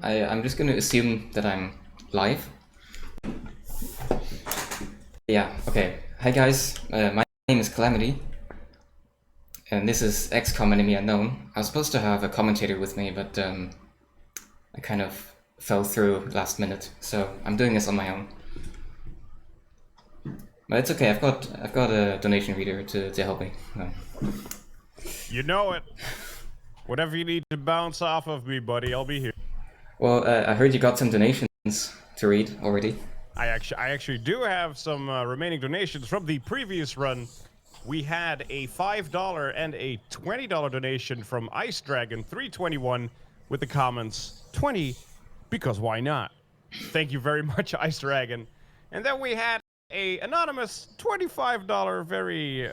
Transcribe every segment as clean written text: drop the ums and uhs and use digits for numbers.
I'm just gonna assume that I'm live. Yeah, okay. Hi guys, my name is Calamity, and this is XCOM Enemy Unknown. I was supposed to have a commentator with me, but I kind of fell through last minute, so I'm doing this on my own. But it's okay. I've got a donation reader to help me. You know it. Whatever you need to bounce off of me, buddy, I'll be here. Well, I heard you got some donations to read already. I actually do have some remaining donations from the previous run. We had a $5 and a $20 donation from Ice Dragon 321 with the comments 20 because why not? Thank you very much, Ice Dragon. And then we had a anonymous $25 very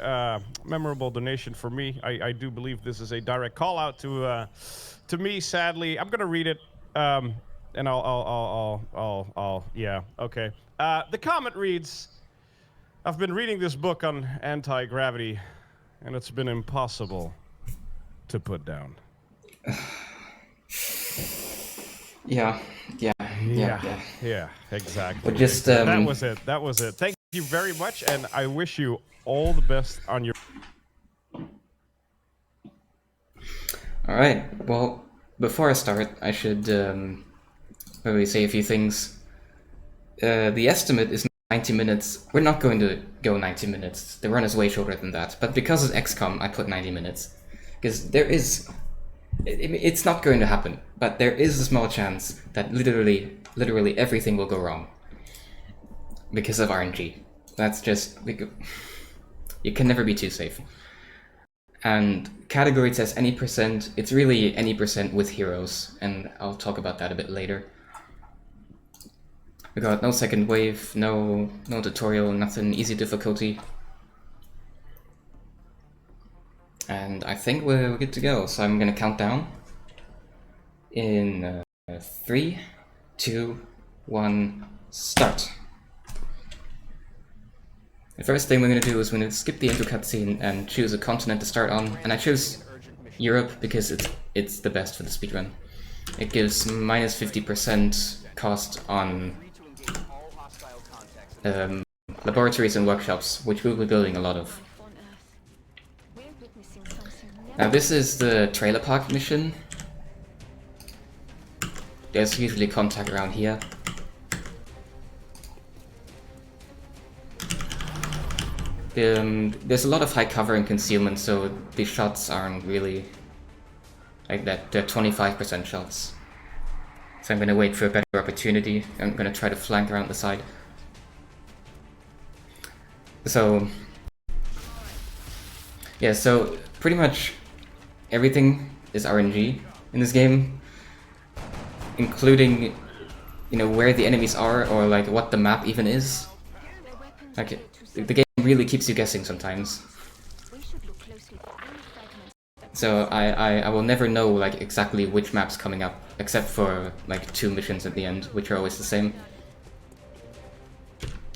memorable donation for me. I do believe this is a direct call out to me. Sadly, I'm gonna read it. And yeah, okay. The comment reads, I've been reading this book on anti-gravity, and it's been impossible to put down. Yeah, exactly. But just, that was it. Thank you very much, and I wish you all the best on your... Alright, well, before I start, I should maybe say a few things. The estimate is 90 minutes. We're not going to go 90 minutes. The run is way shorter than that. But because it's XCOM, I put 90 minutes. Because there is... It's not going to happen, but there is a small chance that literally everything will go wrong. Because of RNG. That's just... You can never be too safe. And category says any percent. It's really any percent with heroes, and I'll talk about that a bit later. We got no second wave, no tutorial, nothing, easy difficulty. And I think we're good to go, so I'm gonna count down. In 3, 2, 1, start! The first thing we're going to do is we're going to skip the intro cutscene and choose a continent to start on, and I chose Europe because it's the best for the speedrun. It gives minus 50% cost on laboratories and workshops, which we'll be building a lot of. Now this is the trailer park mission. There's usually contact around here. There's a lot of high cover and concealment, so the shots aren't really like that. They're 25% shots. So I'm gonna wait for a better opportunity. I'm gonna try to flank around the side. So yeah, so pretty much everything is RNG in this game, including, you know, where the enemies are or like what the map even is. Like the game really keeps you guessing sometimes. So I will never know like exactly which map's coming up, except for like 2 missions at the end, which are always the same.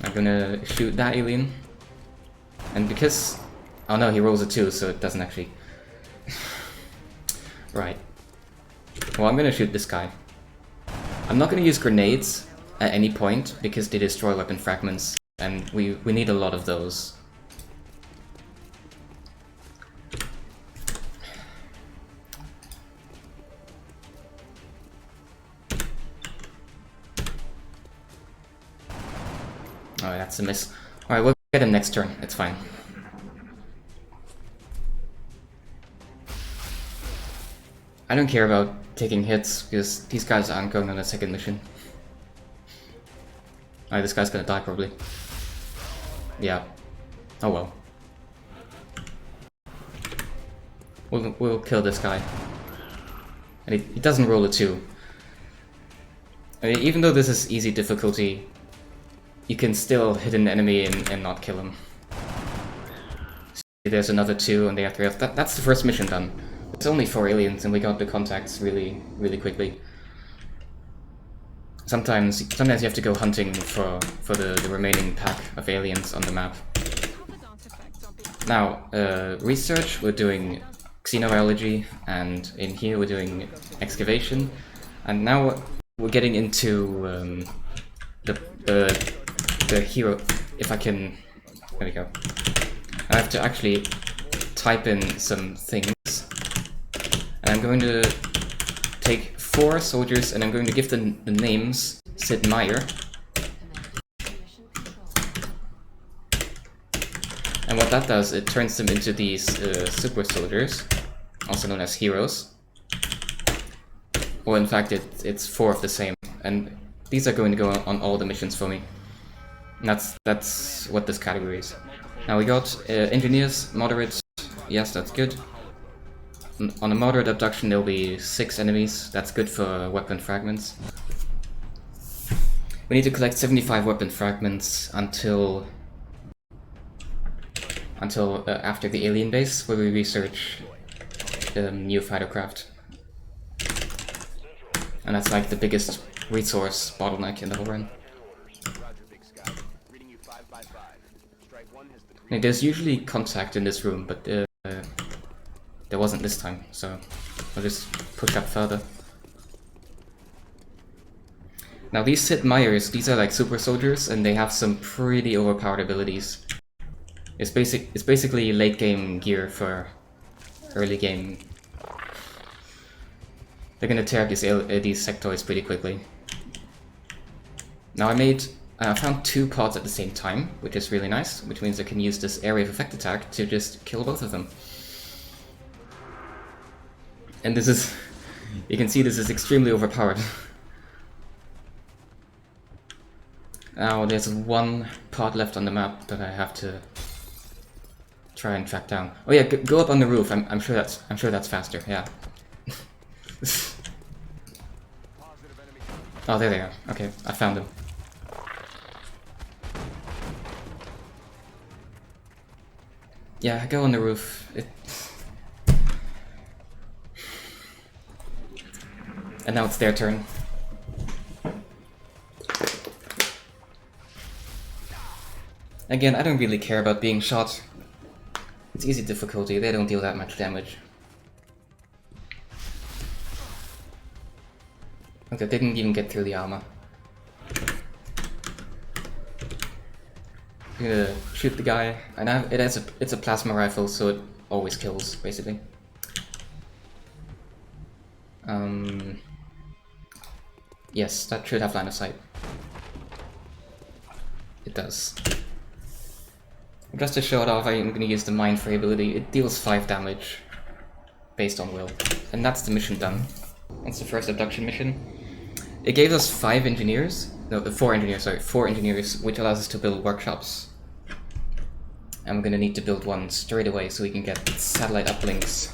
I'm gonna shoot that alien. And because... oh no, he rolls a 2, so it doesn't actually... Right. Well, I'm gonna shoot this guy. I'm not gonna use grenades at any point, because they destroy weapon fragments. And we need a lot of those. Alright, that's a miss. Alright, we'll get him next turn, it's fine. I don't care about taking hits, because these guys aren't going on a second mission. Alright, this guy's gonna die probably. Yeah. Oh well. We'll kill this guy. And he doesn't roll a 2. I mean, even though this is easy difficulty, you can still hit an enemy and not kill him. See, there's another 2 and they have 3 health. That's the first mission done. It's only 4 aliens and we got the contacts really quickly. Sometimes you have to go hunting for the remaining pack of aliens on the map. Now, research, we're doing xenobiology, and in here we're doing excavation. And now we're getting into the the hero. If I can, there we go. I have to actually type in some things, and I'm going to take 4 soldiers, and I'm going to give them the names Sid Meier. And what that does, it turns them into these super soldiers, also known as heroes. Well, in fact, it's 4 of the same, and these are going to go on all the missions for me. And that's what this category is. Now we got engineers, moderate. Yes, that's good. On a moderate abduction, there'll be 6 enemies. That's good for weapon fragments. We need to collect 75 weapon fragments until after the alien base, where we research new fighter craft. And that's like the biggest resource bottleneck in the whole run. Now, there's usually contact in this room, but there wasn't this time, so I'll just push up further. Now these Sid Meiers, these are like super soldiers, and they have some pretty overpowered abilities. It's basically late game gear for early game. They're gonna tear up these sectoids pretty quickly. Now I found 2 pods at the same time, which is really nice, which means I can use this area of effect attack to just kill both of them. And this is, you can see this is extremely overpowered. Now there's 1 pod left on the map that I have to try and track down. Oh yeah, go up on the roof. I'm sure that's faster. Yeah. Oh, there they are. Okay, I found them. Yeah, go on the roof. And now it's their turn. Again, I don't really care about being shot. It's easy difficulty, they don't deal that much damage. Okay, they didn't even get through the armor. I'm gonna shoot the guy, and it's a plasma rifle, so it always kills, basically. Yes, that should have line of sight. It does. Just to show it off, I'm going to use the Mind Fray ability. It deals 5 damage based on will. And that's the mission done. That's the first abduction mission. It gave us 5 engineers. No, 4 engineers, sorry. 4 engineers, which allows us to build workshops. And we're going to need to build one straight away so we can get satellite uplinks.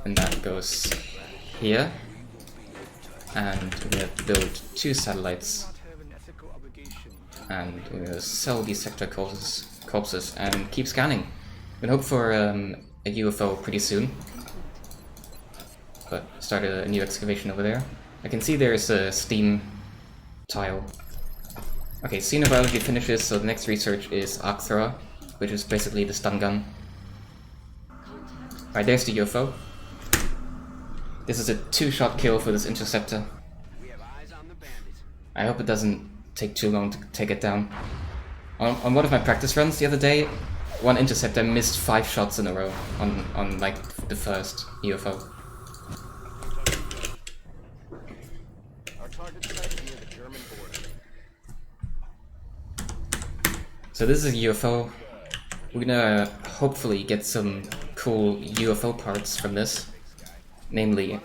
And that goes here. And we're going to build 2 satellites. And we're gonna sell these sector corpses and keep scanning. We hope for a UFO pretty soon. But start a new excavation over there. I can see there's a steam tile. Okay, xenobiology finishes, so the next research is arc thrower, which is basically the stun gun. Alright, there's the UFO. This is a 2-shot kill for this interceptor. I hope it doesn't take too long to take it down. On one of my practice runs the other day, one interceptor missed 5 shots in a row on like the first UFO. So this is a UFO. We're gonna hopefully get some cool UFO parts from this, namely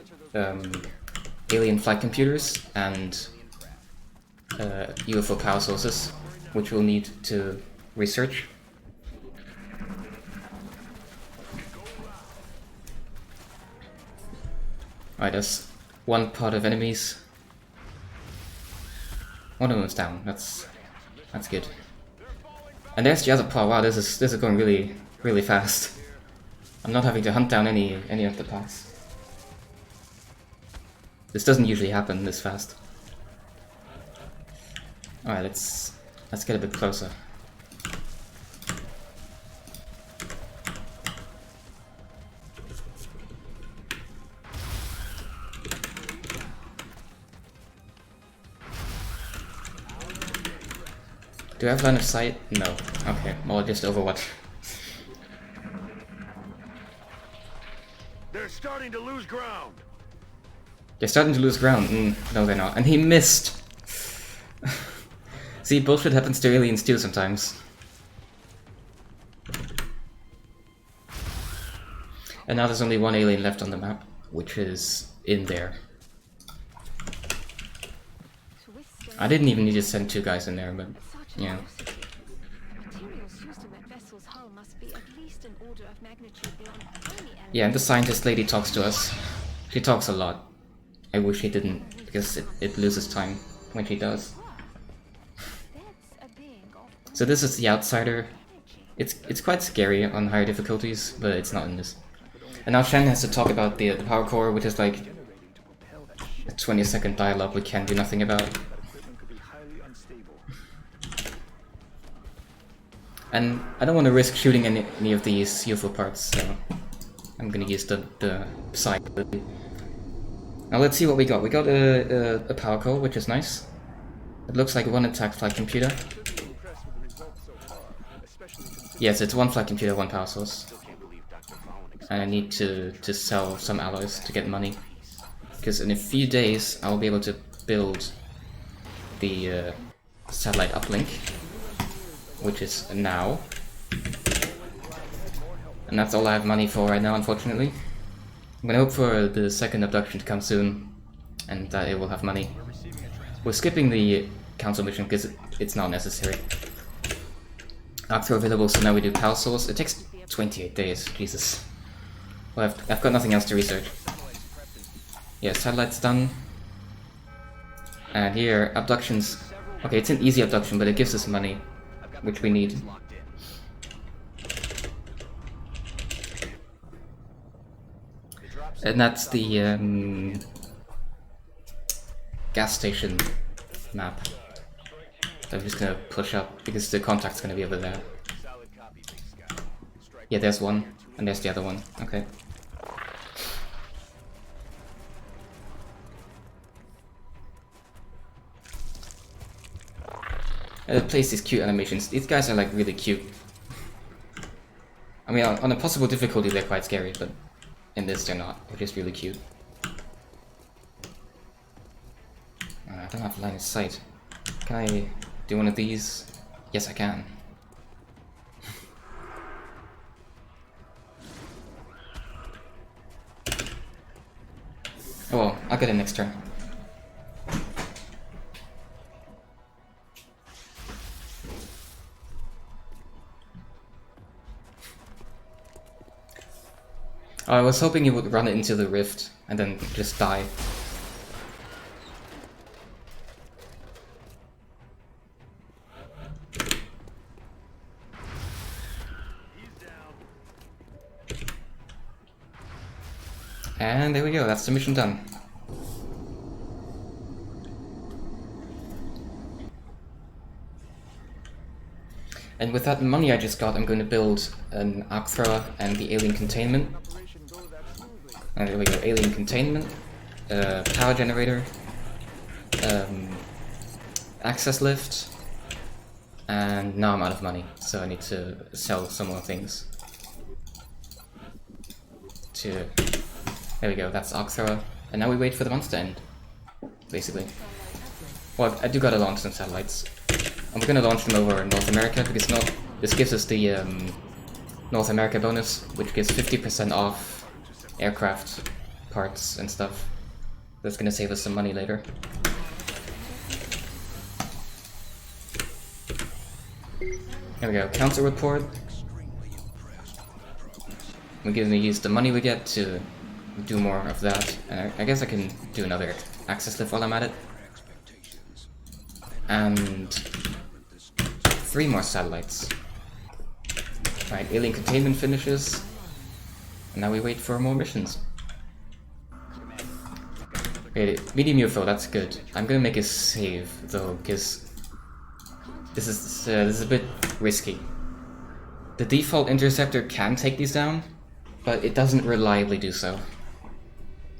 alien flight computers and UFO power sources, which we'll need to research. Alright, there's 1 pod of enemies. One of them is down. That's good. And there's the other pod. Wow, this is going really fast. I'm not having to hunt down any of the pods. This doesn't usually happen this fast. Alright, let's get a bit closer. Do I have line of sight? No. Okay, well, just Overwatch. They're starting to lose ground. They're starting to lose ground. No, they're not. And he missed! See, bullshit happens to aliens too sometimes. And now there's only one alien left on the map, which is in there. I didn't even need to send 2 guys in there, but yeah. Yeah, and the scientist lady talks to us. She talks a lot. I wish she didn't, because it loses time when she does. So this is the Outsider. It's quite scary on higher difficulties, but it's not in this. And now Shen has to talk about the power core, which is like a 20-second dialogue we can do nothing about. And I don't want to risk shooting any of these useful parts, so I'm gonna use the side. Now let's see what we got. We got a power core, which is nice. It looks like 1 attack flight computer. Yes, it's 1 flight computer, 1 power source. And I need to sell some alloys to get money. Because in a few days I'll be able to build the satellite uplink, which is now. And that's all I have money for right now, unfortunately. I'm gonna hope for the second abduction to come soon, and that it will have money. We're skipping the council mission because it's not necessary. Actor available, so now we do power source. It takes 28 days, Jesus. Well, I've got nothing else to research. Yeah, satellite's done. And here, abductions. Okay, it's an easy abduction, but it gives us money, which we need. And that's the gas station map. I'm just gonna push up because the contact's gonna be over there. Yeah, there's one, and there's the other one. Okay. The place these cute animations. These guys are like really cute. I mean, on a possible difficulty, they're quite scary, but in this, they're not. They're just really cute. I don't have line of sight. Can I do one of these? Yes, I can. Oh well, I'll get it next turn. Oh, I was hoping he would run it into the rift and then just die. And there we go, that's the mission done. And with that money I just got, I'm going to build an arc thrower and the alien containment. And there we go, alien containment, power generator, access lift, and now I'm out of money, so I need to sell some more things. There we go, that's arc thrower, and now we wait for the monster end, basically. Well, I do gotta launch some satellites. And we're gonna launch them over North America, because this gives us the North America bonus, which gives 50% off aircraft parts and stuff. That's gonna save us some money later. There we go, council report. We're gonna use the money we get to do more of that. And I guess I can do another access lift while I'm at it. And 3 more satellites. Right, alien containment finishes. And now we wait for more missions. Okay, medium UFO, that's good. I'm gonna make a save though, because this is a bit risky. The default interceptor can take these down, but it doesn't reliably do so.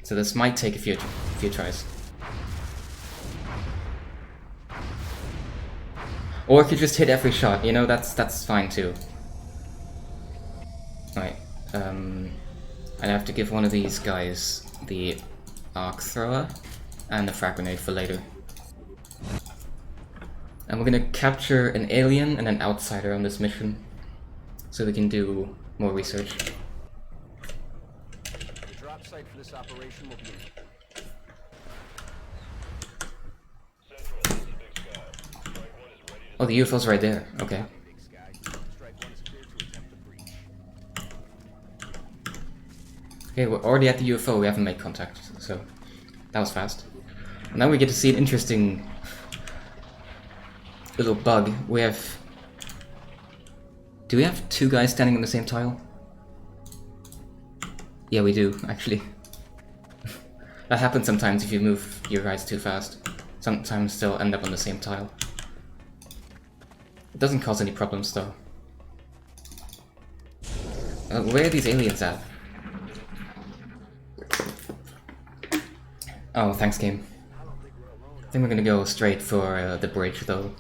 So this might take a few tries. Or if you just hit every shot, you know, that's fine too. Alright, I'd have to give one of these guys the arc thrower and the frag grenade for later. And we're gonna capture an alien and an outsider on this mission, so we can do more research. The drop site for this operation will be Oh, the UFO's right there. Okay. Big Sky. Strike 1 is cleared to attempt the breach. Okay, we're already at the UFO. We haven't made contact, so that was fast. And now we get to see an interesting little bug. We have... Do we have two guys standing on the same tile? Yeah, we do, actually. That happens sometimes if you move your guys too fast. Sometimes they'll end up on the same tile. It doesn't cause any problems, though. Where are these aliens at? Oh, thanks, game. I think we're gonna go straight for the bridge, though.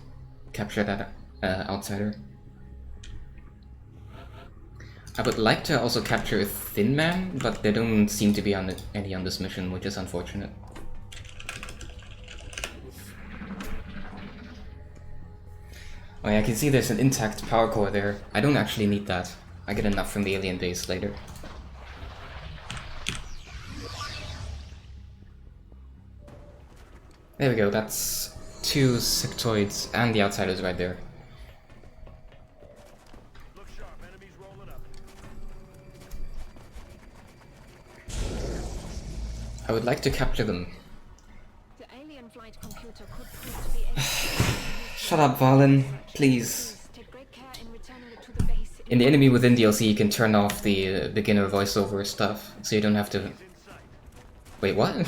Capture that outsider. I would like to also capture a Thin Man, but there don't seem to be any on this mission, which is unfortunate. Oh yeah, I can see there's an intact power core there. I don't actually need that. I get enough from the alien base later. There we go, that's two sectoids and the outsiders right there. Look sharp, enemies rolling up. I would like to capture them. The alien flight computer could prove to be able to Shut up, Valen, please. take great care in returning it to the base. In the Enemy Within DLC, you can turn off the beginner voiceover stuff, so you don't have to... Wait, what?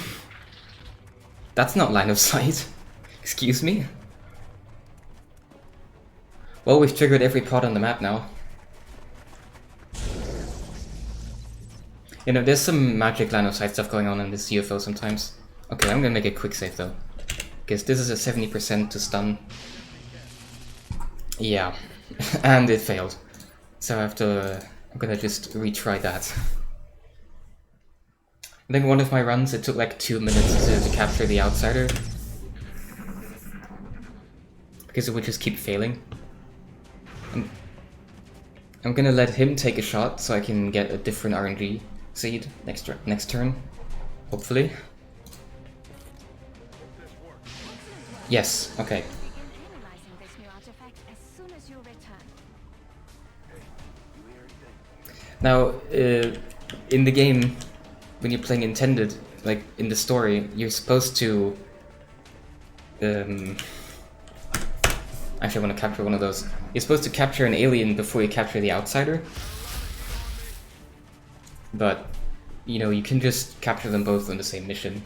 That's not line of sight. Excuse me? Well, we've triggered every pod on the map now. You know, there's some magic line of sight stuff going on in this UFO sometimes. Okay, I'm gonna make a quick save though. Because this is a 70% to stun. Yeah, and it failed. So I have to... I'm gonna just retry that. I think one of my runs, it took like 2 minutes to capture the outsider. Because it would just keep failing. I'm gonna let him take a shot so I can get a different RNG seed next turn. Hopefully. Yes, okay. Begin analyzing this new artifact as soon as you return. Now, in the game, when you're playing intended, like in the story, you're supposed to... Actually, I want to capture one of those. You're supposed to capture an alien before you capture the outsider. But, you know, you can just capture them both on the same mission.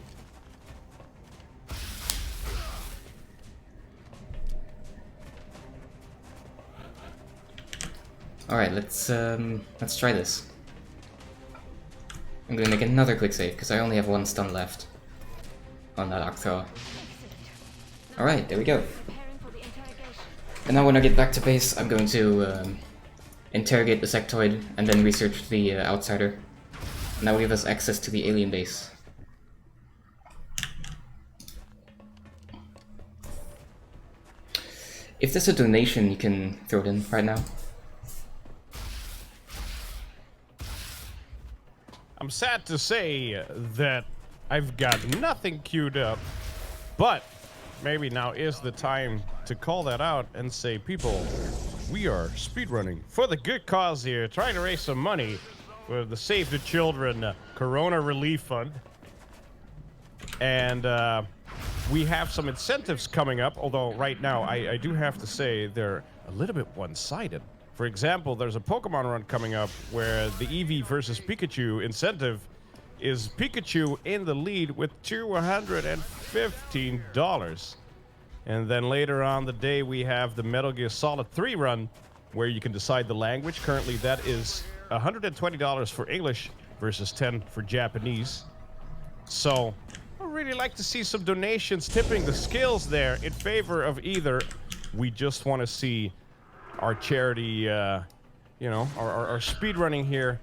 Alright, let's try this. I'm gonna make another quick save, because I only have one stun left on that arc thrower. Alright, there we go. Preparing for the interrogation. And now when I get back to base, I'm going to interrogate the sectoid and then research the outsider. And that will give us access to the alien base. If there's a donation, you can throw it in right now. I'm sad to say that I've got nothing queued up, but maybe now is the time to call that out and say, people, we are speedrunning for the good cause here, trying to raise some money for the Save the Children Corona Relief Fund. And we have some incentives coming up, although right now I do have to say they're a little bit one-sided. For example, there's a Pokemon run coming up where the Eevee versus Pikachu incentive is Pikachu in the lead with $215. And then later on the day we have the Metal Gear Solid 3 run where you can decide the language. Currently that is $120 for English versus 10 for Japanese. So I'd really like to see some donations tipping the scales there in favor of either We just want to see our charity, you know, our speedrunning here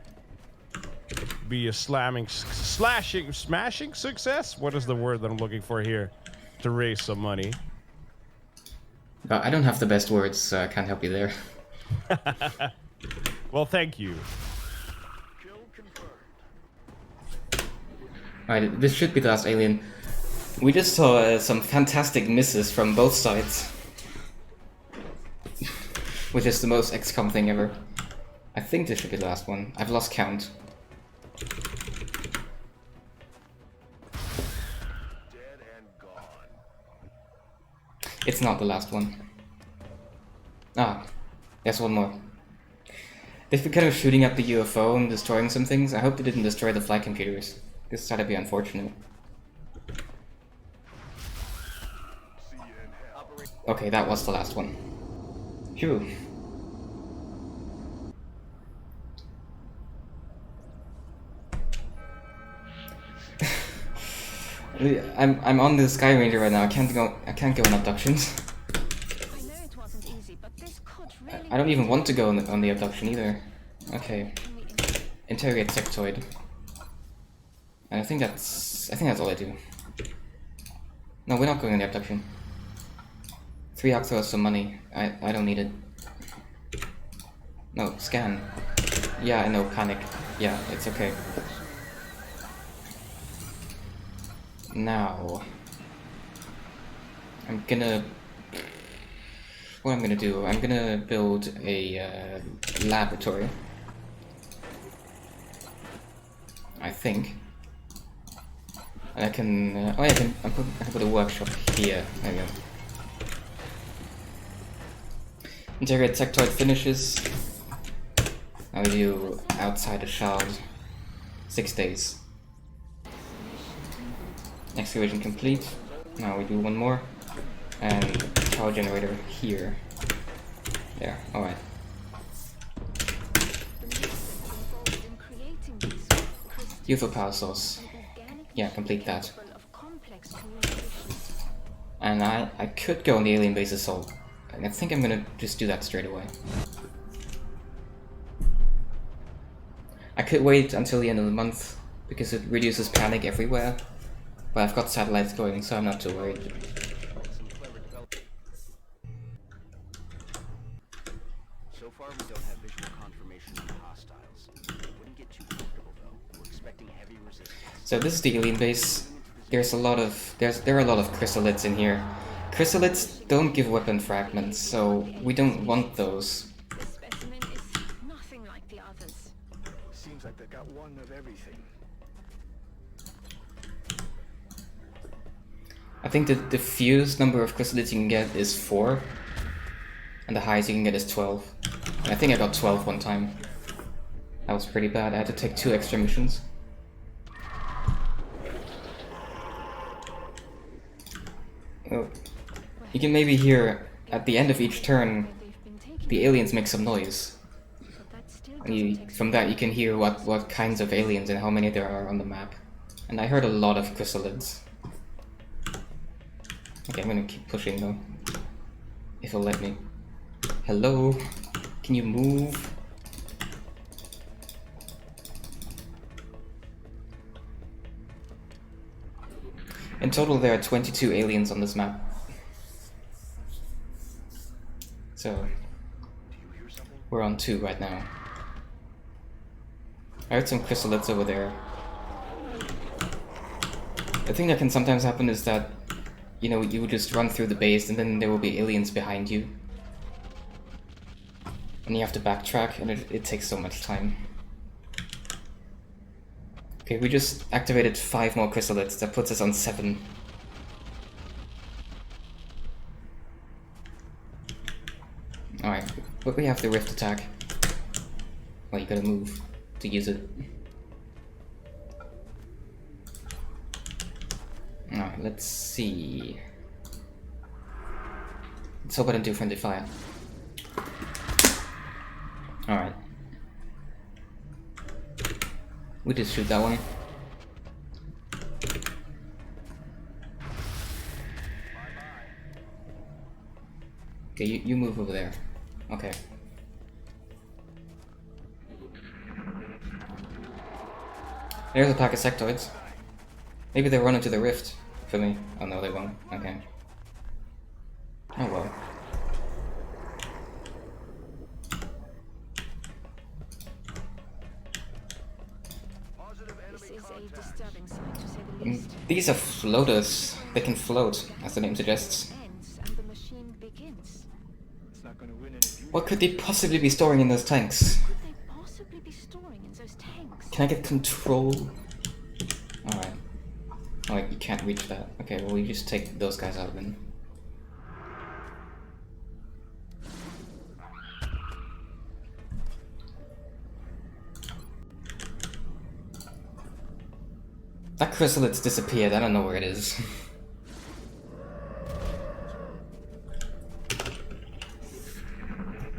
be a smashing success. What is the word that I'm looking for here to raise some money? I don't have the best words, so I can't help you there. Well, thank you. Kill confirmed. Alright, this should be the last alien. We just saw some fantastic misses from both sides. Which is the most XCOM thing ever. I think this should be the last one. I've lost count. Dead and gone. It's not the last one. Ah, there's one more. They've been kind of shooting up the UFO and destroying some things. I hope they didn't destroy the flight computers. This is gotta be unfortunate. See you in hell. Okay, that was the last one. Phew. I'm on the Sky Ranger right now. I can't go on abductions. I know it wasn't easy, but this could really I don't even want to go on the abduction either. Okay. Interrogate sectoid. And I think that's all I do. No, we're not going on the abduction. 3 octo is some money. I don't need it. No, scan. Yeah, I know, panic. Yeah, it's okay. Now what I'm gonna do, I'm gonna build a laboratory. I think. And I can, I can put a workshop here. There we go. Integrate sectoid finishes. Now we do outside the shard. 6 days. Excavation complete. Now we do one more. And power generator here. There, alright. UFO power source. Yeah, complete that. And I could go on the alien base assault. And I think I'm gonna just do that straight away. I could wait until the end of the month, because it reduces panic everywhere. But I've got satellites going, so I'm not too worried. So far, we don't have visual confirmation of the hostiles. Wouldn't get too comfortable though. We're expecting heavy resistance. So this is the alien base. There are a lot of chrysalids in here. Chrysalids don't give weapon fragments, so we don't want those. This specimen is nothing like the others. Seems like they got one of everything. I think that the fewest number of chrysalids you can get is 4, and the highest you can get is 12. And I think I got 12 one time. That was pretty bad. I had to take 2 extra missions. Oh. You can maybe hear at the end of each turn the aliens make some noise. And from that you can hear what kinds of aliens and how many there are on the map. And I heard a lot of chrysalids. Okay, I'm gonna keep pushing though. If it'll let me. Hello? Can you move? In total there are 22 aliens on this map. So we're on 2 right now. I heard some chrysalids over there. The thing that can sometimes happen is that, you know, you would just run through the base and then there will be aliens behind you. And you have to backtrack and it takes so much time. Okay, we just activated 5 more chrysalids. That puts us on 7. Alright, but we have the rift attack. Well, you gotta move to use it. Alright, let's see. Let's hope I don't do friendly fire. Alright. We just shoot that one. Okay, you move over there. Okay. There's a pack of sectoids. Maybe they'll run into the rift for me. Oh no, they won't. Okay. Oh well. This is a disturbing sight, to say the least. These are floaters. They can float, as the name suggests. Ends and the machine begins. What could they possibly be storing in those tanks? Could they possibly be storing in those tanks? Can I get control? Alright. Oh, you can't reach that. Okay, well, we just take those guys out then. That chrysalid's disappeared. I don't know where it is.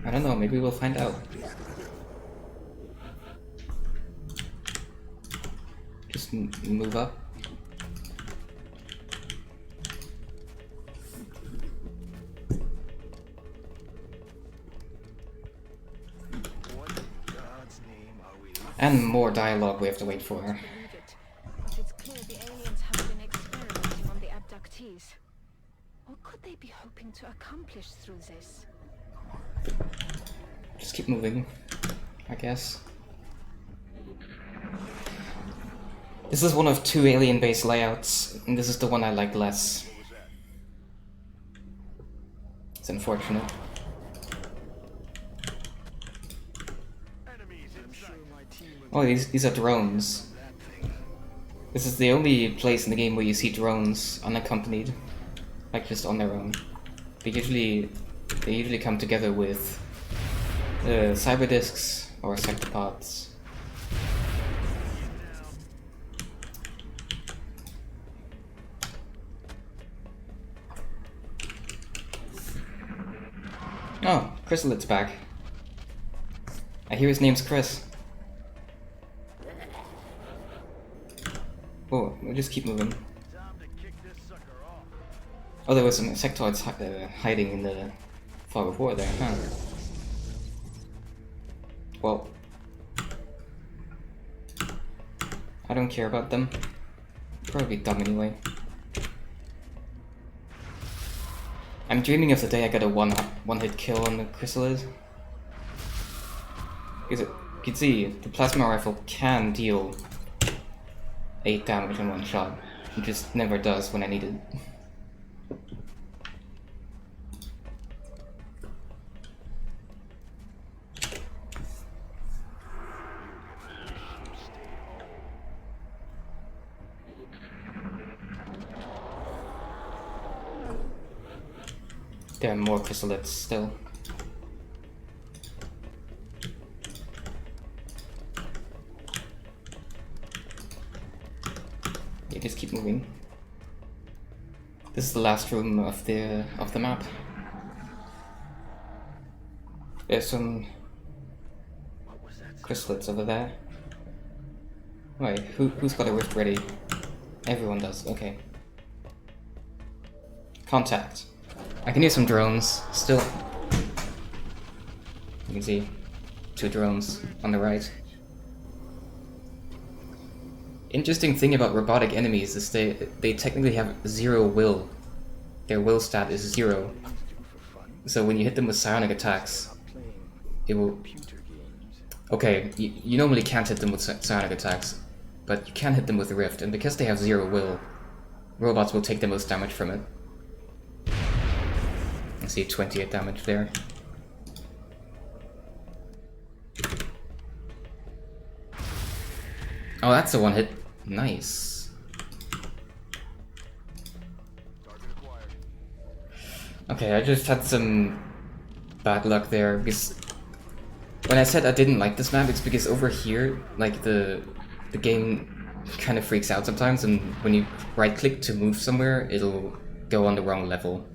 I don't know. Maybe we'll find out. Just move up. And more dialogue we have to wait for. Believe it, but it's clear the aliens have been experimenting on the abductees. What could they be hoping to accomplish through this? Just keep moving, I guess. This is one of 2 alien base layouts, and this is the one I like less. It's unfortunate. Oh, these are drones. This is the only place in the game where you see drones unaccompanied, like just on their own. They usually come together with cyber disks or sectopods. Oh, Chrysalid's back. I hear his name's Chris. Oh, we'll just keep moving. Oh, there was some sectoids hiding in the fog of war there, huh? Well, I don't care about them. Probably dumb anyway. I'm dreaming of the day I get a one-hit kill on the chrysalid. Because you can see, the plasma rifle can deal 8 damage in one shot. It just never does when I need it. There are more chrysalids still. Yeah, just keep moving. This is the last room of the map. There's some chrysalids over there. Wait, who's got a rift ready? Everyone does, okay. Contact. I can use some drones, still. You can see 2 drones on the right. Interesting thing about robotic enemies is they technically have 0 will. Their will stat is 0. So when you hit them with psionic attacks, it will... Okay, you normally can't hit them with psionic attacks, but you can hit them with a rift, and because they have 0 will, robots will take the most damage from it. I see 28 damage there. Oh, that's a 1-hit. Nice. Okay, I just had some bad luck there, because when I said I didn't like this map, it's because over here, like, the game kind of freaks out sometimes, and when you right-click to move somewhere, it'll go on the wrong level.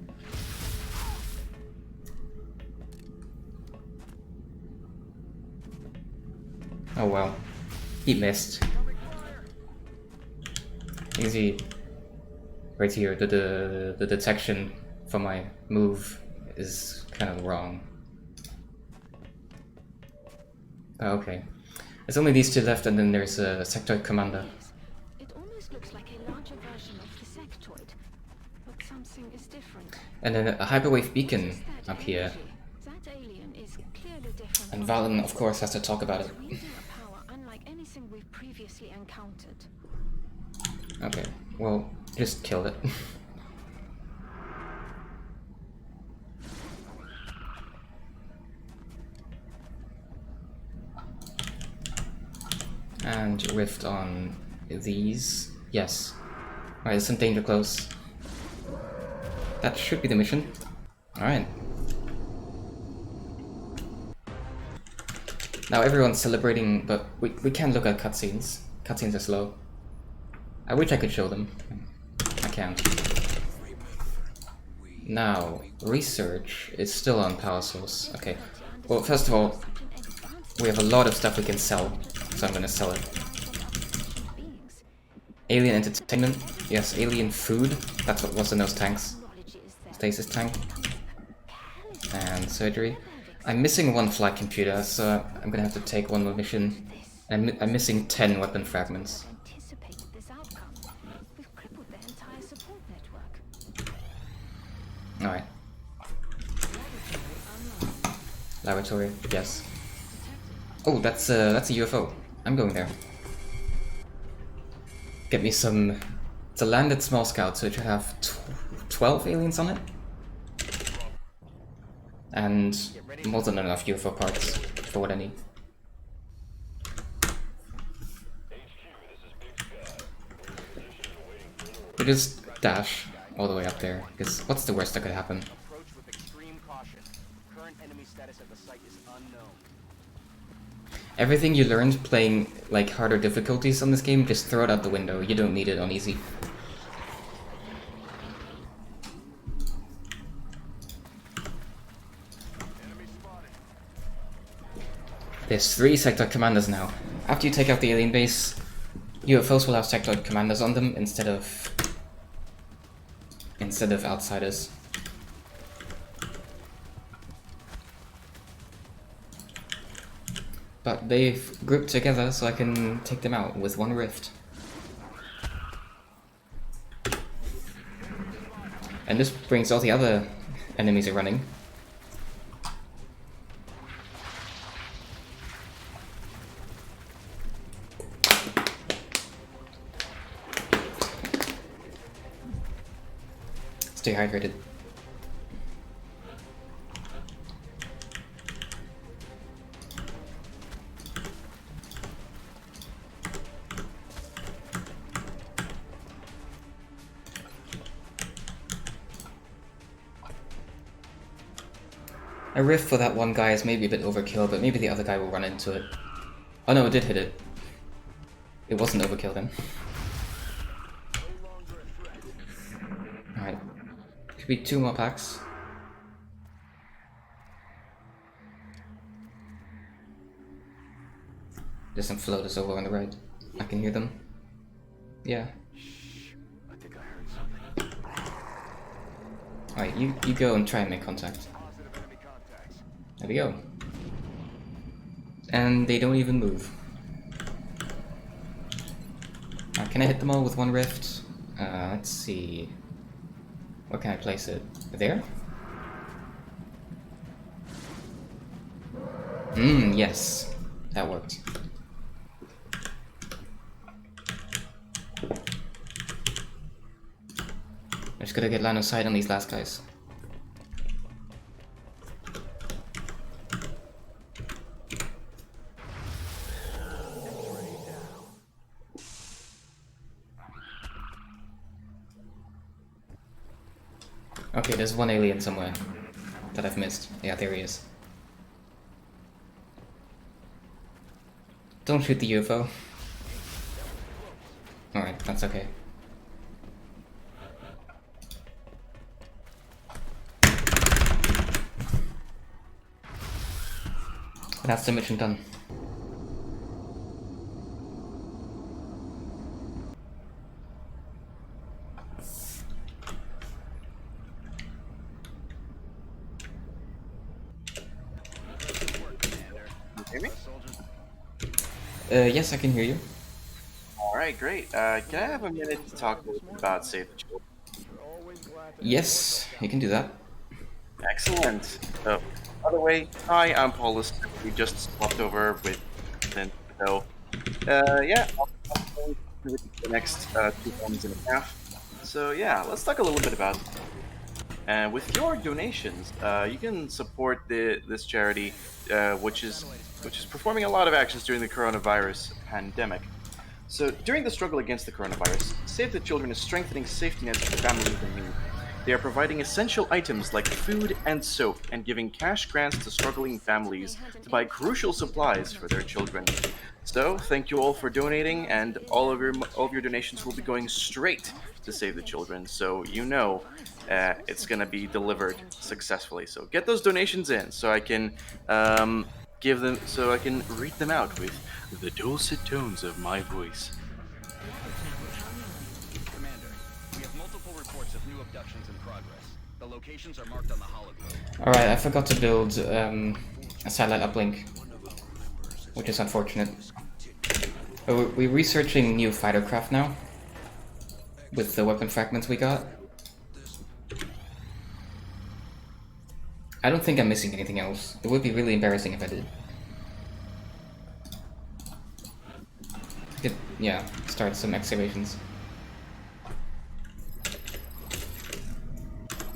Oh well, he missed. Easy. Right here, the detection for my move is kind of wrong. Oh, okay. There's only these two left, and then there's a sectoid commander. Yes, it almost looks like a larger version of the sectoid, but something is different. And then a hyperwave beacon Just that up here. energy. That alien is clearly different. And from Valen, others. of course, has to talk about it. It's wielding a power unlike anything we've previously encountered. Okay, well, just kill it. And rift on these. Yes. Alright, there's some danger close. That should be the mission. Alright. Now everyone's celebrating, but we can't look at cutscenes. Cutscenes are slow. I wish I could show them. I can't. Now, research is still on power source. Okay. Well, first of all, we have a lot of stuff we can sell, so I'm gonna sell it. Alien entertainment. Yes, alien food. That's what was in those tanks. Stasis tank. And surgery. I'm missing one flight computer, so I'm gonna have to take one more mission. I'm missing 10 weapon fragments. Anticipated this outcome. We've crippled their entire support network. Alright. Laboratory, yes. Oh, that's a UFO. I'm going there. Get me some... It's a landed small scout, so it should have 12 aliens on it. And more than enough UFO parts for what I need. We just dash all the way up there, because what's the worst that could happen? Approach with extreme caution. Current enemy status at the site is unknown. Everything you learned playing like harder difficulties on this game, just throw it out the window. You don't need it on easy. There's 3 sectoid commanders now. After you take out the alien base, UFOs will have sectoid commanders on them instead of outsiders. But they've grouped together so I can take them out with one rift. And this brings all the other enemies are running. Stay hydrated. A rift for that one guy is maybe a bit overkill, but maybe the other guy will run into it. Oh no, it did hit it. It wasn't overkill then. Alright. Could be 2 more packs. There's some floaters over on the right. I can hear them. Yeah. I think I heard something. Alright, you go and try and make contact. Positive enemy contacts. There we go. And they don't even move. Can I hit them all with one rift? Let's see. Where can I place it? There? Yes. That worked. I just gotta get line of sight on these last guys. Okay, there's one alien somewhere that I've missed. Yeah, there he is. Don't shoot the UFO. Alright, that's okay. That's the mission done. Yes, I can hear you. All right, great. Can I have a minute to talk a little bit about Save the Children? Yes, you can do that. Excellent. So, by the way, hi, I'm Paulus. We just swapped over with Clint. So, yeah, I'll be with the next 2 months and a half. So, yeah, let's talk a little bit about. With your donations, you can support this charity, which is performing a lot of actions during the coronavirus pandemic. So, during the struggle against the coronavirus, Save the Children is strengthening safety nets for families in need. They are providing essential items like food and soap and giving cash grants to struggling families to buy crucial supplies for their children. So, thank you all for donating, and all of your donations will be going straight to Save the Children. So it's going to be delivered successfully. So get those donations in, so I can read them out with the dulcet tones of my voice. Commander, we have multiple reports of new abductions in progress. The locations are marked on the hologram. Alright, I forgot to build a satellite uplink, which is unfortunate. But we're researching new fighter craft now, with the weapon fragments we got. I don't think I'm missing anything else. It would be really embarrassing if I did. Yeah, start some excavations.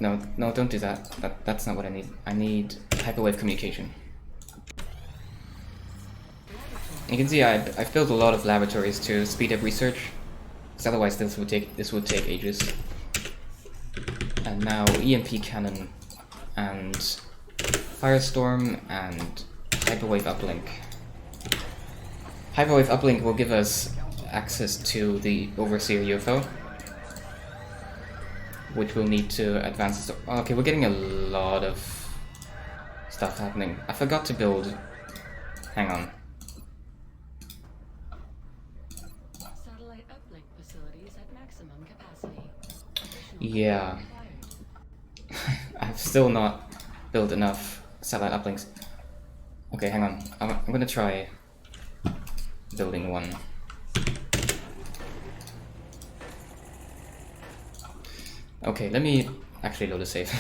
No, don't do that. That's not what I need. I need hyperwave communication. You can see I've built a lot of laboratories to speed up research, because otherwise this would take ages. And now EMP cannon and firestorm and hyperwave uplink. Hyperwave uplink will give us access to the Overseer UFO, which we'll need to advance. Okay, we're getting a lot of stuff happening. I forgot to build. Hang on. Satellite uplink facilities at maximum capacity. Yeah. I've still not built enough satellite uplinks. Okay, hang on. I'm gonna try building one. Okay, let me actually load a save.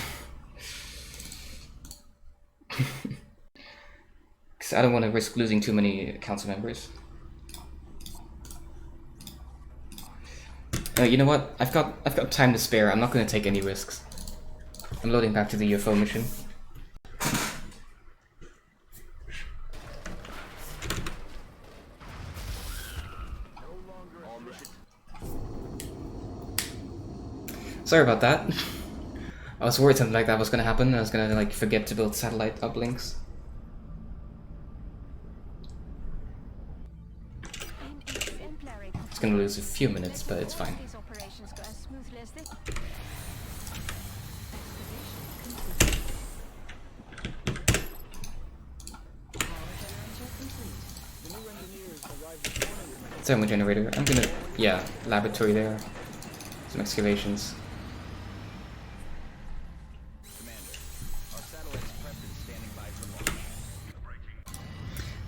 Because I don't want to risk losing too many council members. You know what? I've got time to spare. I'm not going to take any risks. I'm loading back to the UFO mission. Sorry about that. I was worried something like that was gonna happen. I was gonna like forget to build satellite uplinks. It's gonna lose a few minutes, but it's fine. Thermal generator. I'm gonna, yeah, laboratory there. Some excavations.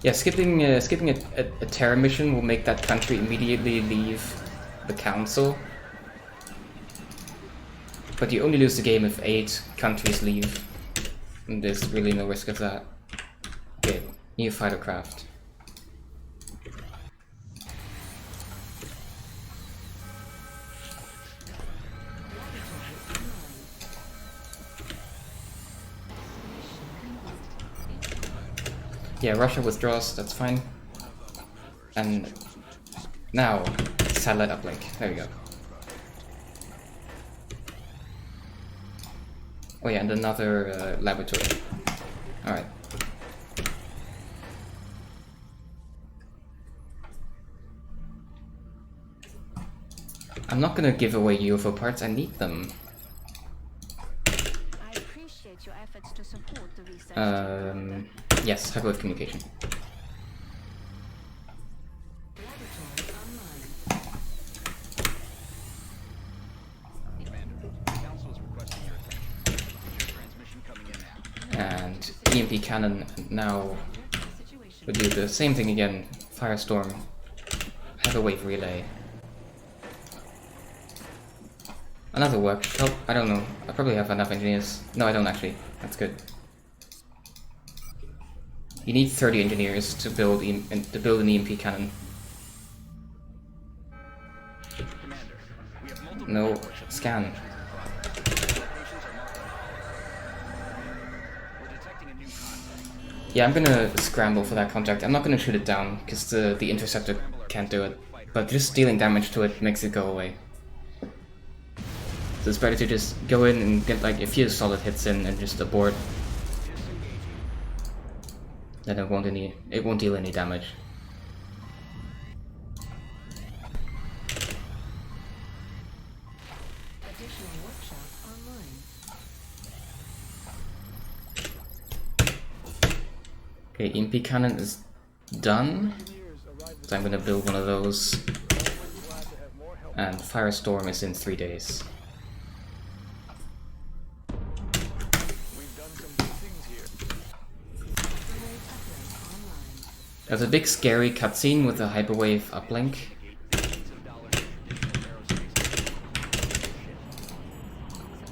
Yeah, skipping a terror mission will make that country immediately leave the council. But you only lose the game if 8 countries leave. And there's really no risk of that. Okay, new fighter craft. Yeah, Russia withdraws, that's fine. And now, satellite uplink. There we go. Oh yeah, and another laboratory. Alright. I'm not gonna give away UFO parts, I need them. I appreciate your efforts to support the research. Yes, hyperwave communication. And EMP cannon now would do the same thing again Firestorm. Heavyweight relay. Another workshop? I don't know. I probably have enough engineers. No, I don't actually. That's good. You need 30 engineers to build an EMP cannon. Commander, we have multiple No, networks of scan. locations are multiple. We're detecting a new contact. Yeah, I'm gonna scramble for that contact. I'm not gonna shoot it down, because the interceptor can't do it. But just dealing damage to it makes it go away. So it's better to just go in and get like a few solid hits in and just abort. Then it won't deal any damage. Additional workshop online. Okay, EMP cannon is done. So I'm gonna build one of those. And Firestorm is in 3 days. There's a big scary cutscene with a hyperwave uplink.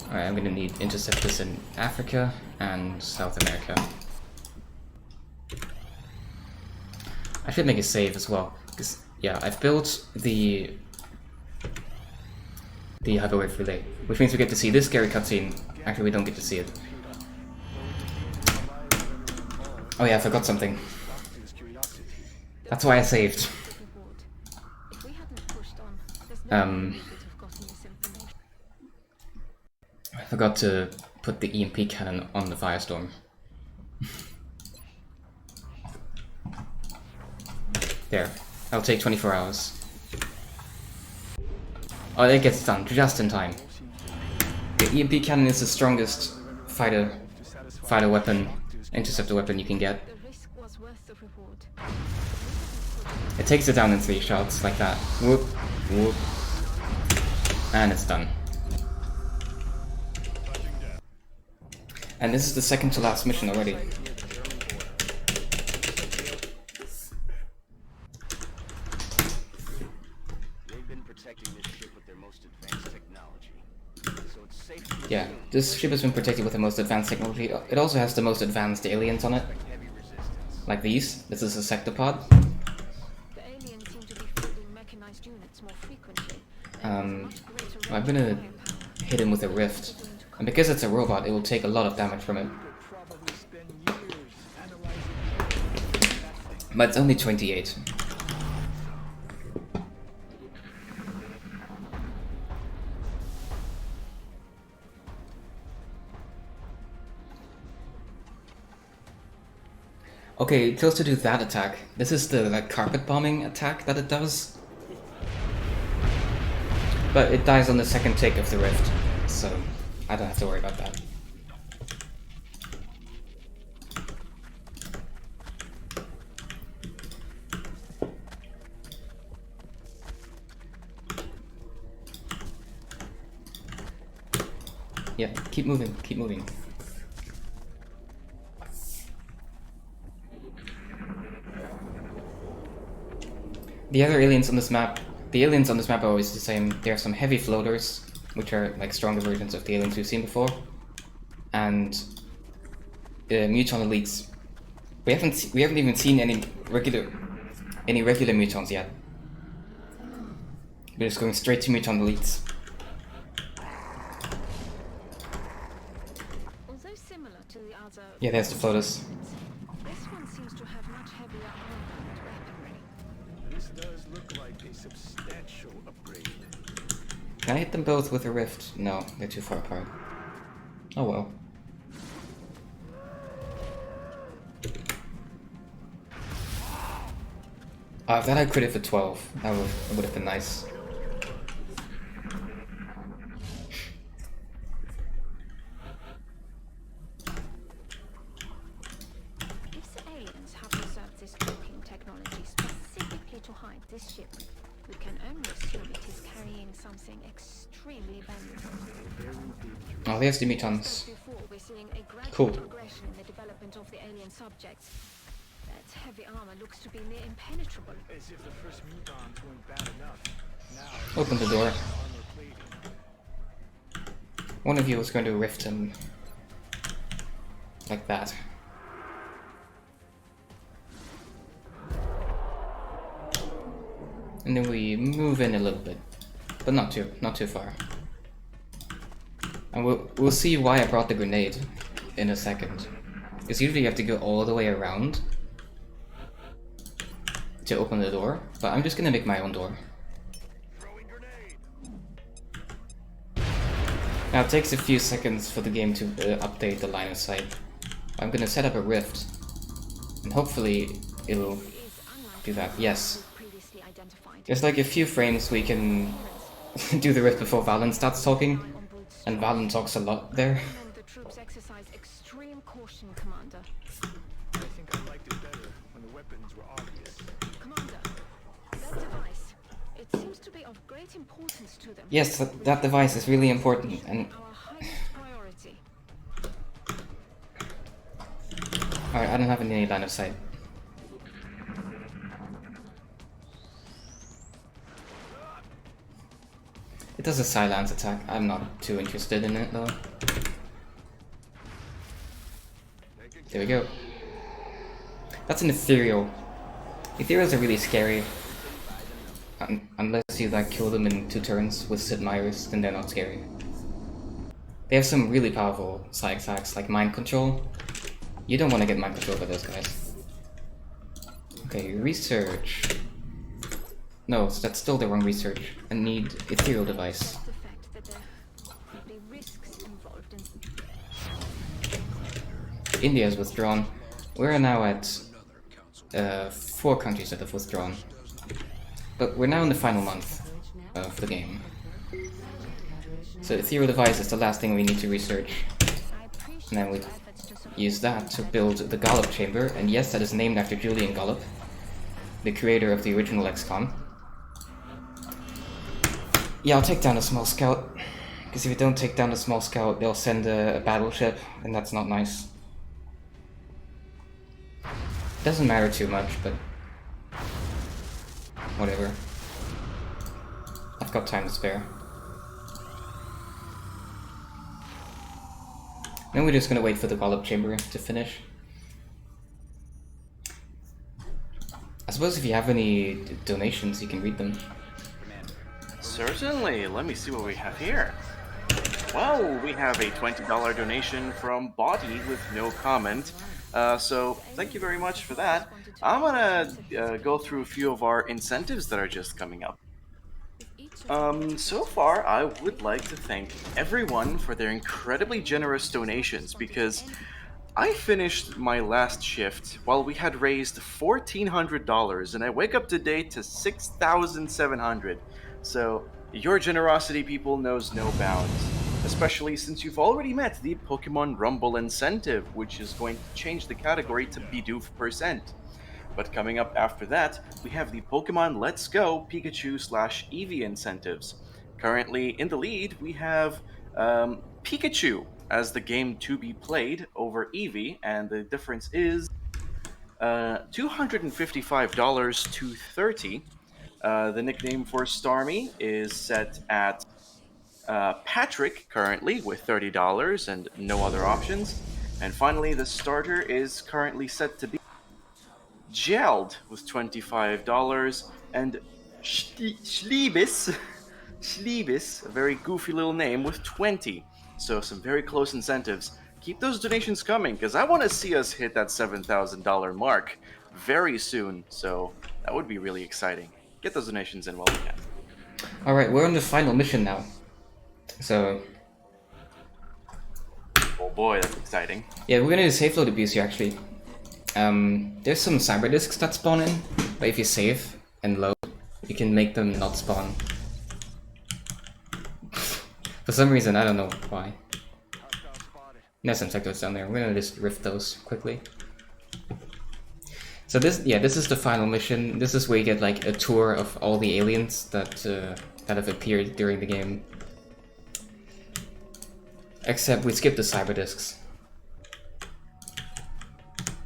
Alright, I'm gonna need interceptors in Africa and South America. I should make a save as well, because yeah, I've built the hyperwave relay, which means we get to see this scary cutscene. Actually, we don't get to see it. Oh yeah, I forgot something. That's why I saved. If we hadn't pushed on, there's no way we would have gotten this information. I forgot to put the EMP cannon on the Firestorm. There. That'll take 24 hours. Oh, it gets done just in time. The EMP cannon is the strongest fighter weapon, interceptor weapon you can get. The risk was worth the reward. It takes it down in 3 shots, like that. Whoop, whoop. And it's done. And this is the second to last mission already. They've been protecting this ship with their most advanced technology. So it's safe to Yeah, this ship has been protected with the most advanced technology. It also has the most advanced aliens on it. expect heavy resistance. Like these. This is a sectopod. The aliens seem to be fielding mechanized units more frequently. I'm gonna hit him with a rift. And because it's a robot, it will take a lot of damage from it. But it's only 28. Okay, it chose to do that attack. This is the like carpet bombing attack that it does. But it dies on the second take of the rift, so I don't have to worry about that. Yeah, keep moving, keep moving. The other aliens on this map, the aliens on this map are always the same. There are some heavy floaters, which are like stronger versions of the aliens we've seen before, and muton elites. We haven't even seen any regular mutons yet. We're just going straight to muton elites. Although similar to the other, Yeah, there's the floaters. this one seems to have much heavier armor and weaponry. This does look like a substantial upgrade. Can I hit them both with a rift? No, they're too far apart. Oh well. If that had critted for 12, that would have been nice. If the aliens have reserved this cloaking technology specifically to hide this ship, we can only assume it is carrying something extremely valuable. Oh, there's the mutons. Before, we're seeing a gradual Cool. progression in the development of the alien subjects. Let's heavy armor looks to be near impenetrable. As if the first mutons weren't bad enough. Now, Open the door. armor plating. One of you is going to rift him. Like that. And then we move in a little bit. But not too far. And we'll see why I brought the grenade in a second. Because usually you have to go all the way around to open the door, but I'm just gonna make my own door. Now it takes a few seconds for the game to update the line of sight. I'm gonna set up a rift, and hopefully it'll do that. Yes. Previously identified. There's like a few frames we can do the rift before Valen starts talking, and Valen talks a lot there. The troops exercise extreme caution, Commander. I think I liked it better when the weapons were obvious. Commander, that device, it seems to be of great importance to them. Yes, that device is really important, and Our highest priority. alright, I don't have any line of sight. It does a silence attack. I'm not too interested in it though. There we go. That's an ethereal. Ethereals are really scary. Unless you like kill them in 2 turns with Sid Meier's, then they're not scary. They have some really powerful side attacks like mind control. You don't want to get mind control by those guys. Okay, research. No, that's still the wrong research. I need ethereal device. The fact that there could be risks involved in India has withdrawn. We're now at 4 countries that have withdrawn. But we're now in the final month of the game. So ethereal device is the last thing we need to research. And then we use that to build the Gollop chamber. And yes, that is named after Julian Gollop, the creator of the original XCOM. Yeah, I'll take down a small scout. Because if you don't take down a small scout, they'll send a battleship, and that's not nice. Doesn't matter too much, but whatever. I've got time to spare. Then we're just gonna wait for the Gollop chamber to finish. I suppose if you have any donations, you can read them. Certainly. Let me see what we have here. Well, we have a $20 donation from Body with no comment. So thank you very much for that. I'm gonna go through a few of our incentives that are just coming up. So far, I would like to thank everyone for their incredibly generous donations because I finished my last shift while we had raised $1,400 and I wake up today to $6,700. So your generosity, people, knows no bounds. Especially since you've already met the Pokemon Rumble incentive, which is going to change the category to Bidoof%. But coming up after that, we have the Pokemon Let's Go Pikachu/Eevee incentives. Currently in the lead, we have Pikachu as the game to be played over Eevee, and the difference is $255 to $30. The nickname for Starmie is set at Patrick currently with $30 and no other options. And finally, the starter is currently set to be Gelled with $25 and Schliebis, a very goofy little name, with 20. So some very close incentives. Keep those donations coming because I want to see us hit that $7,000 mark very soon. So that would be really exciting. Get those donations in while we can. Alright, we're on the final mission now. So Oh boy, that's exciting. yeah, we're gonna do safe load abuse here actually. There's some cyber discs that spawn in, but if you save and load, you can make them not spawn. For some reason, I don't know why. There's some sectors down there. We're gonna just rift those quickly. So this is the final mission. This is where you get like a tour of all the aliens that have appeared during the game. Except we skipped the cyber discs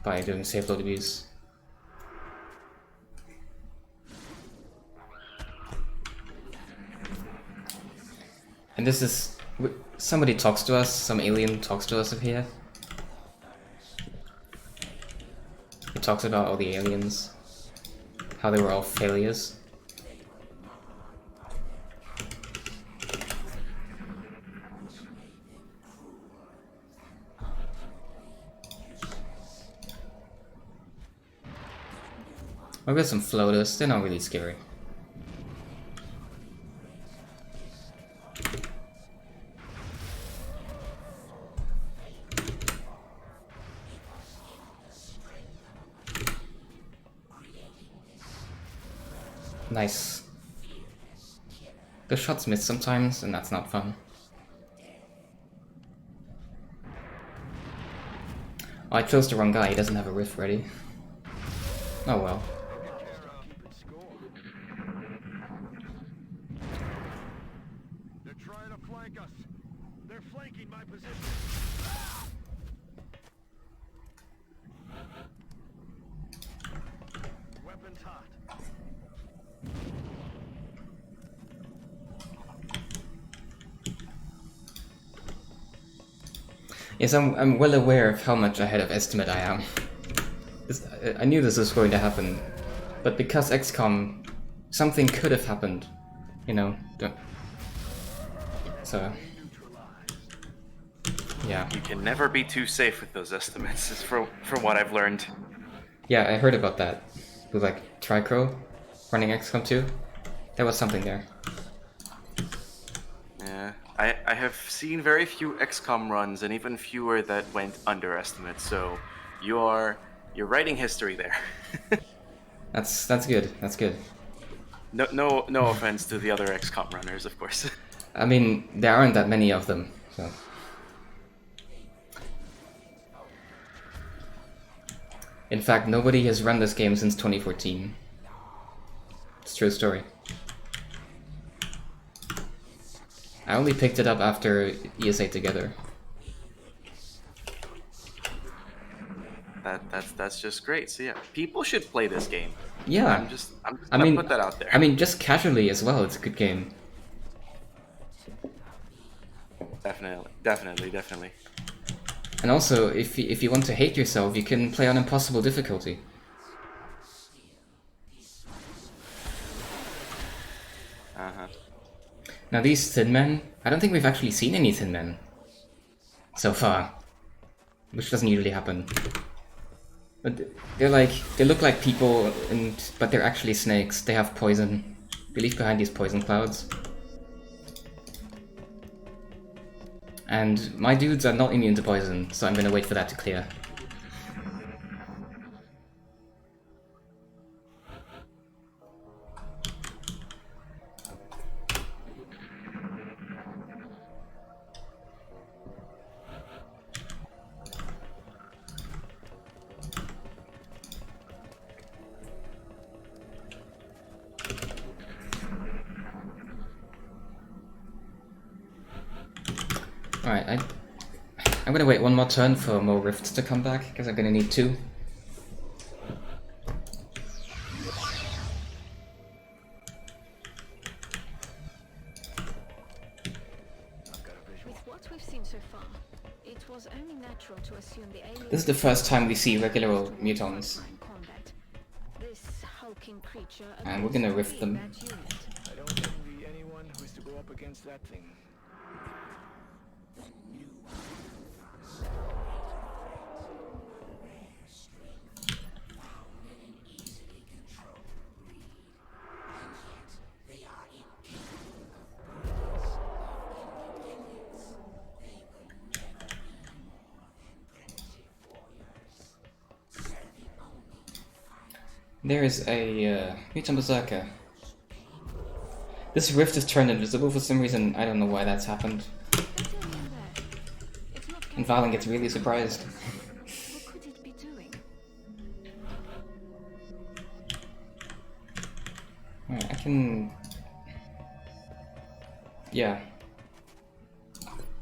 by doing safe load abuse. And this is... somebody talks to us, some alien talks to us up here. He talks about all the aliens. How they were all failures. I'll get some floaters, they're not really scary. Nice. The shots miss sometimes, and that's not fun. Oh, I chose the wrong guy, he doesn't have a riff ready. Oh well. Keeping score. They're trying to flank us. They're flanking my position. Weapons hot. Yes, I'm well aware of how much ahead of estimate I am. I knew this was going to happen, but because XCOM, something could have happened, you know. So, yeah. You can never be too safe with those estimates, is from what I've learned. Yeah, I heard about that. With like Tricro running XCOM 2. There was something there. Yeah, I have seen very few XCOM runs, and even fewer that went under estimates. So you're writing history there. That's good. That's good. No offense to the other XCOM runners, of course. I mean, there aren't that many of them, so. In fact, nobody has run this game since 2014. It's a true story. I only picked it up after ESA Together. That's just great. So yeah, people should play this game. Yeah. I'm just gonna put that out there. I mean, just casually as well, it's a good game. Definitely. And also, if you want to hate yourself, you can play on impossible difficulty. Now these Thin Men, I don't think we've actually seen any Thin Men so far, which doesn't usually happen. But they look like people, but they're actually snakes. They have poison. They leave behind these poison clouds. And my dudes are not immune to poison, so I'm gonna wait for that to clear. Alright, I'm gonna wait one more turn for more rifts to come back, because I'm gonna need 2. With what we've seen so far, it was only natural to assume the alien This is the first time we see regular old mutons, combat. This hulking creature and we're gonna rift them. that unit. I don't envy anyone who has to go up against that thing. There is a mutant berserker. This rift is turned invisible for some reason. I don't know why that's happened. That alien there. It's not And Valen gets really surprised. What could it be doing? Alright, I can... Yeah.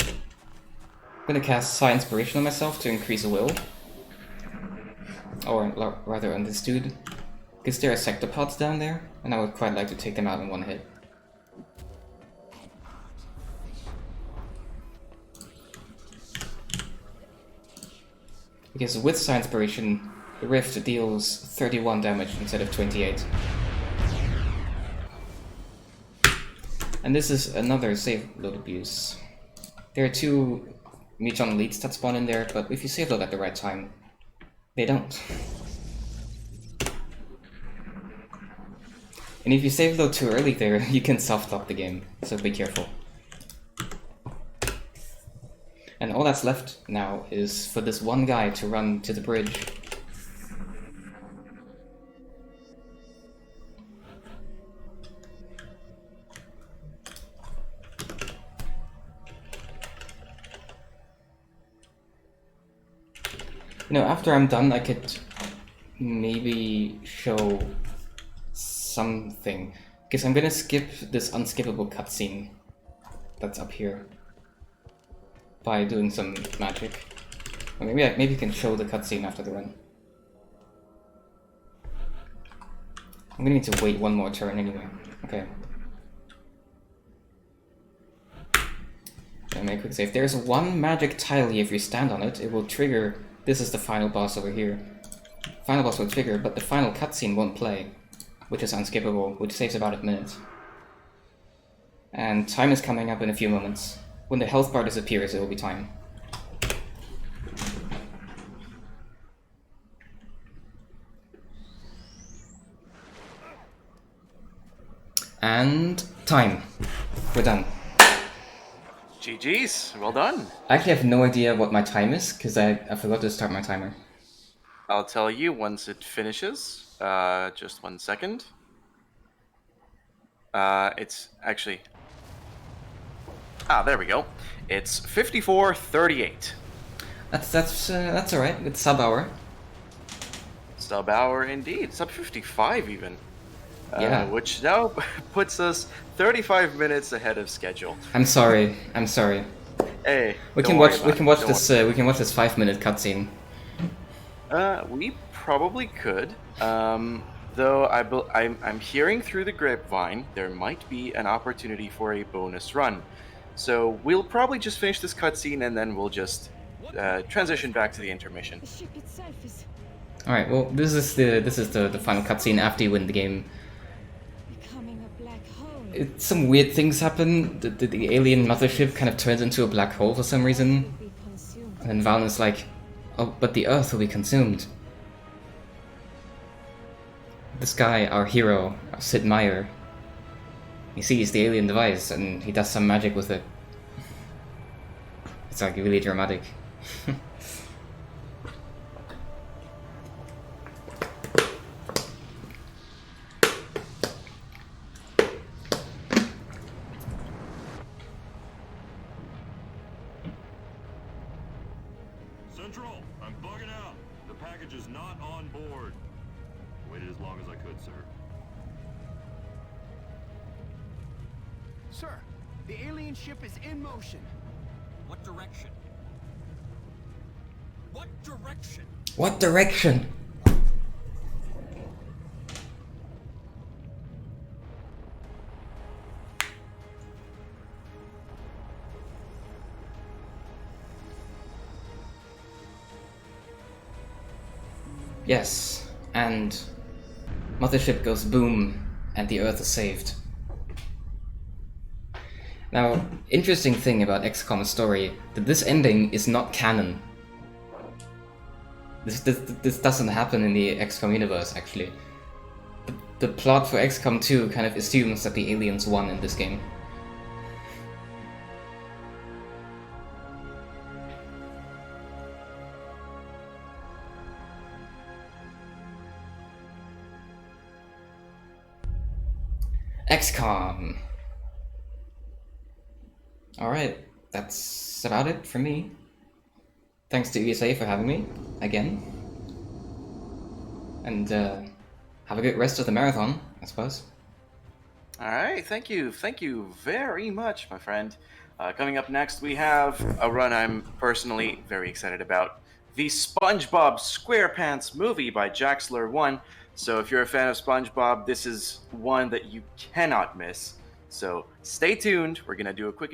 I'm gonna cast Psi Inspiration on myself to increase will. Or rather on this dude. Because there are sectopods down there, and I would quite like to take them out in one hit. Because with Star Inspiration, the Rift deals 31 damage instead of 28. And this is another save load abuse. There are 2 Muton elites that spawn in there, but if you save load at the right time, they don't. And if you save load too early there, you can soft-lock the game, so be careful. And all that's left now is for this one guy to run to the bridge. You know, after I'm done, I could maybe show something. Because I'm gonna skip this unskippable cutscene that's up here by doing some magic. Or maybe I can show the cutscene after the run. I'm gonna need to wait one more turn anyway. Okay. Let me make a quick save. There's one magic tile here. If you stand on it, it will trigger. This is the final boss over here. Final boss will trigger, but the final cutscene won't play, which is unskippable, which saves about a minute. And time is coming up in a few moments. When the health bar disappears, it will be time. And time. We're done. GG's, well done. I actually have no idea what my time is, because I forgot to start my timer. I'll tell you once it finishes. Just 1 second. It's actually... there we go. It's 54:38. That's alright. It's sub-hour. Sub-hour indeed. Sub 55 even. Yeah. Which now puts us 35 minutes ahead of schedule. I'm sorry. Hey, We can watch this 5-minute cutscene. We probably could. Though I'm hearing through the grapevine there might be an opportunity for a bonus run. So we'll probably just finish this cutscene and then we'll just transition back to the intermission. The ship itself is Alright, well this is the final cutscene after you win the game. becoming a black hole. Some weird things happen. The alien mothership kind of turns into a black hole for some reason. Be consumed. And then Valen's like, oh, but the Earth will be consumed. This guy, our hero, Sid Meier, he sees the alien device and he does some magic with it. It's like really dramatic. Central, I'm bugging out. The package is not on board. Waited as long as I could, sir. Sir, the alien ship is in motion. What direction? What direction? What direction? Yes, and mothership goes boom, and the Earth is saved. Now, interesting thing about XCOM's story, that this ending is not canon. This doesn't happen in the XCOM universe, actually. The plot for XCOM 2 kind of assumes that the aliens won in this game. XCOM! Alright, that's about it for me. Thanks to ESA for having me, again. And have a good rest of the marathon, I suppose. Alright, thank you very much, my friend. Coming up next, we have a run I'm personally very excited about. The SpongeBob SquarePants movie by Jaxler1. So if you're a fan of SpongeBob, this is one that you cannot miss. So stay tuned, we're gonna do a quick